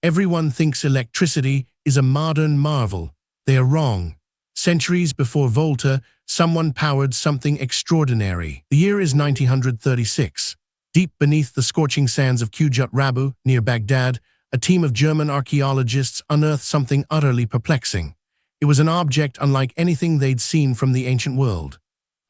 Everyone thinks electricity is a modern marvel. They are wrong. Centuries before Volta, someone powered something extraordinary. The year is 1936. Deep beneath the scorching sands of Qujut Rabu, near Baghdad, a team of German archaeologists unearthed something utterly perplexing. It was an object unlike anything they'd seen from the ancient world.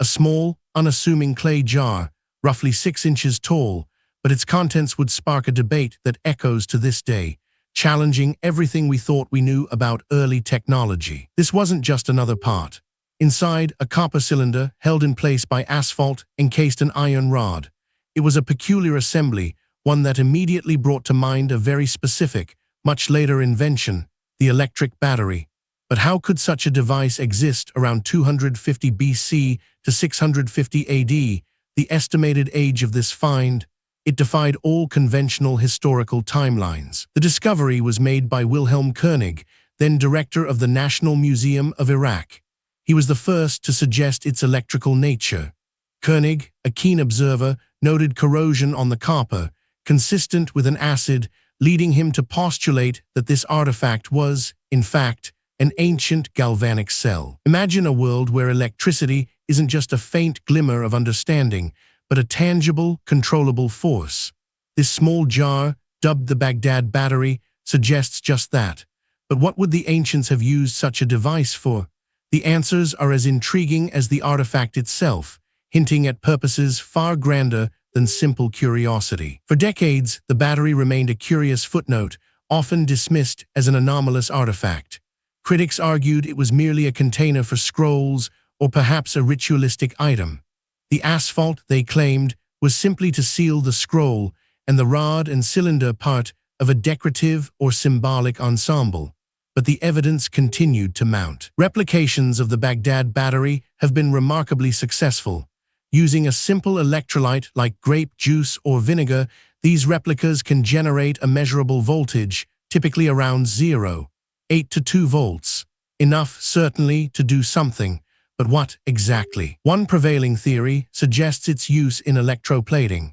A small, unassuming clay jar, roughly 6 inches tall, but its contents would spark a debate that echoes to this day, challenging everything we thought we knew about early technology. This wasn't just another part. Inside, a copper cylinder held in place by asphalt encased an iron rod. It was a peculiar assembly, one that immediately brought to mind a very specific, much later invention, the electric battery. But how could such a device exist around 250 BC to 650 AD, the estimated age of this find? It defied all conventional historical timelines. The discovery was made by Wilhelm Koenig, then director of the National Museum of Iraq. He was the first to suggest its electrical nature. Koenig, a keen observer, noted corrosion on the copper, consistent with an acid, leading him to postulate that this artifact was, in fact, an ancient galvanic cell. Imagine a world where electricity isn't just a faint glimmer of understanding, but a tangible, controllable force. This small jar, dubbed the Baghdad battery, suggests just that. But what would the ancients have used such a device for? The answers are as intriguing as the artifact itself, hinting at purposes far grander than simple curiosity. For decades, the battery remained a curious footnote, often dismissed as an anomalous artifact. Critics argued it was merely a container for scrolls or perhaps a ritualistic item. The asphalt, they claimed, was simply to seal the scroll, and the rod and cylinder part of a decorative or symbolic ensemble. But the evidence continued to mount. Replications of the Baghdad battery have been remarkably successful. Using a simple electrolyte like grape juice or vinegar, these replicas can generate a measurable voltage, typically around 0.8 to 2 volts. Enough, certainly, to do something. But what exactly? One prevailing theory suggests its use in electroplating.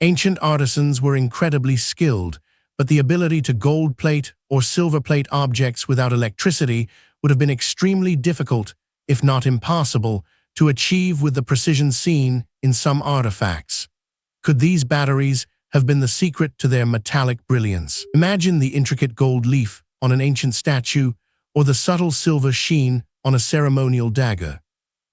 Ancient artisans were incredibly skilled, but the ability to gold plate or silver plate objects without electricity would have been extremely difficult, if not impossible, to achieve with the precision seen in some artifacts. Could these batteries have been the secret to their metallic brilliance? Imagine the intricate gold leaf on an ancient statue or the subtle silver sheen on a ceremonial dagger.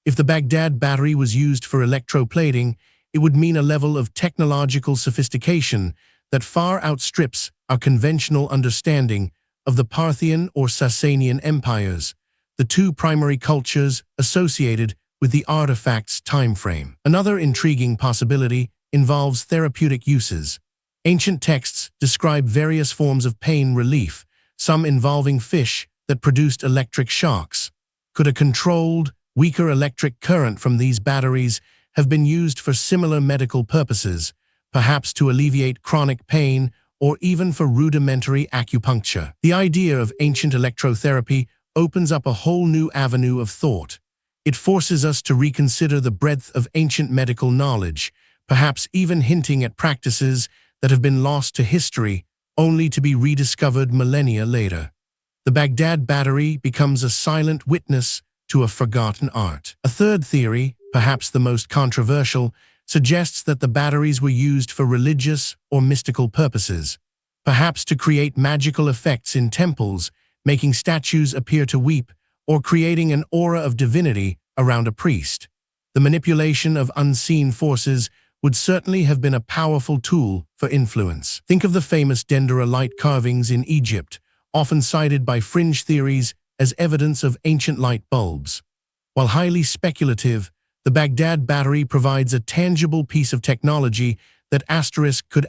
If the Baghdad battery was used for electroplating, it would mean a level of technological sophistication that far outstrips our conventional understanding of the Parthian or Sasanian empires, the two primary cultures associated with the artifact's timeframe. Another intriguing possibility involves therapeutic uses. Ancient texts describe various forms of pain relief, some involving fish that produced electric shocks. Could a controlled, weaker electric current from these batteries have been used for similar medical purposes, perhaps to alleviate chronic pain or even for rudimentary acupuncture? The idea of ancient electrotherapy opens up a whole new avenue of thought. It forces us to reconsider the breadth of ancient medical knowledge, perhaps even hinting at practices that have been lost to history only to be rediscovered millennia later. The Baghdad battery becomes a silent witness to a forgotten art. A third theory, perhaps the most controversial, suggests that the batteries were used for religious or mystical purposes, perhaps to create magical effects in temples, making statues appear to weep, or creating an aura of divinity around a priest. The manipulation of unseen forces would certainly have been a powerful tool for influence. Think of the famous Dendera light carvings in Egypt, often cited by fringe theories as evidence of ancient light bulbs. While highly speculative, the Baghdad battery provides a tangible piece of technology that could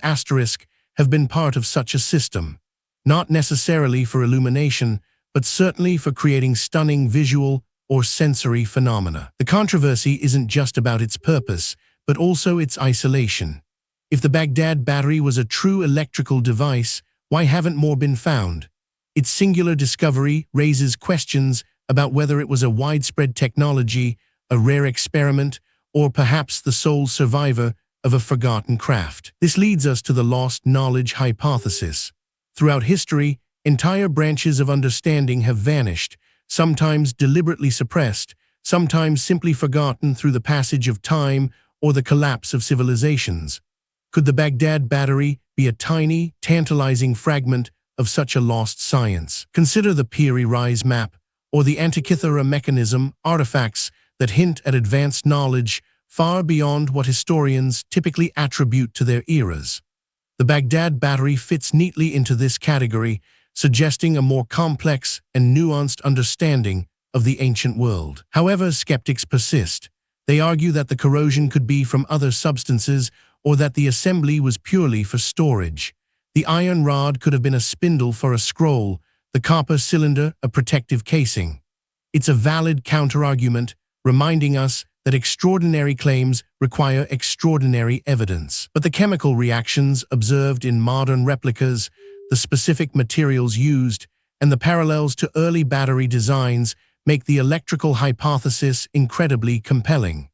have been part of such a system. Not necessarily for illumination, but certainly for creating stunning visual or sensory phenomena. The controversy isn't just about its purpose, but also its isolation. If the Baghdad battery was a true electrical device, why haven't more been found? Its singular discovery raises questions about whether it was a widespread technology, a rare experiment, or perhaps the sole survivor of a forgotten craft. This leads us to the lost knowledge hypothesis. Throughout history, entire branches of understanding have vanished, sometimes deliberately suppressed, sometimes simply forgotten through the passage of time or the collapse of civilizations. Could the Baghdad Battery be a tiny, tantalizing fragment of such a lost science? Consider the Piri Reis map or the Antikythera mechanism, artifacts that hint at advanced knowledge far beyond what historians typically attribute to their eras. The Baghdad Battery fits neatly into this category, suggesting a more complex and nuanced understanding of the ancient world. However, skeptics persist. They argue that the corrosion could be from other substances or that the assembly was purely for storage. The iron rod could have been a spindle for a scroll, the copper cylinder a protective casing. It's a valid counterargument, reminding us that extraordinary claims require extraordinary evidence. But the chemical reactions observed in modern replicas, the specific materials used, and the parallels to early battery designs make the electrical hypothesis incredibly compelling.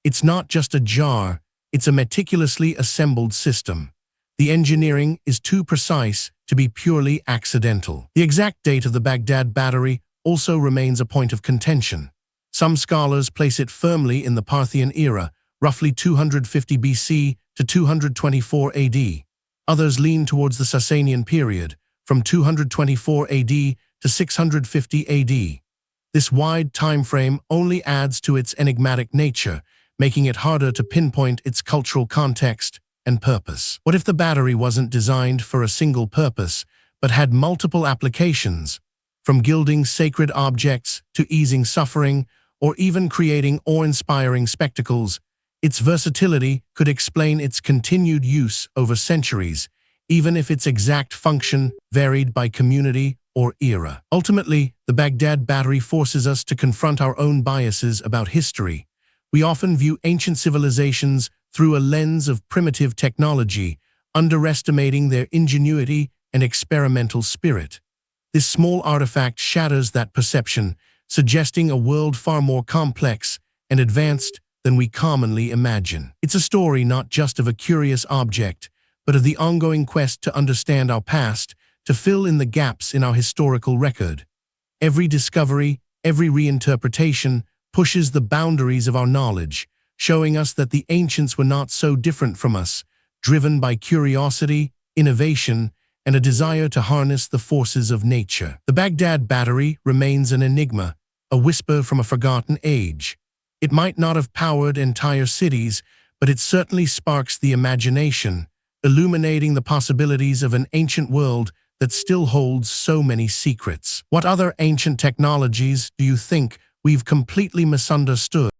It's not just a jar, it's a meticulously assembled system. The engineering is too precise to be purely accidental. The exact date of the Baghdad Battery also remains a point of contention. Some scholars place it firmly in the Parthian era, roughly 250 BC to 224 AD. Others lean towards the Sasanian period, from 224 AD to 650 AD. This wide time frame only adds to its enigmatic nature, making it harder to pinpoint its cultural context and purpose. What if the battery wasn't designed for a single purpose, but had multiple applications, from gilding sacred objects to easing suffering, or even creating awe-inspiring spectacles? Its versatility could explain its continued use over centuries, even if its exact function varied by community or era. Ultimately, the Baghdad Battery forces us to confront our own biases about history. We often view ancient civilizations through a lens of primitive technology, underestimating their ingenuity and experimental spirit. This small artifact shatters that perception, suggesting a world far more complex and advanced than we commonly imagine. It's a story not just of a curious object, but of the ongoing quest to understand our past, to fill in the gaps in our historical record. Every discovery, every reinterpretation, pushes the boundaries of our knowledge, showing us that the ancients were not so different from us, driven by curiosity, innovation, and a desire to harness the forces of nature. The Baghdad Battery remains an enigma, a whisper from a forgotten age. It might not have powered entire cities, but it certainly sparks the imagination, illuminating the possibilities of an ancient world that still holds so many secrets. What other ancient technologies do you think we've completely misunderstood?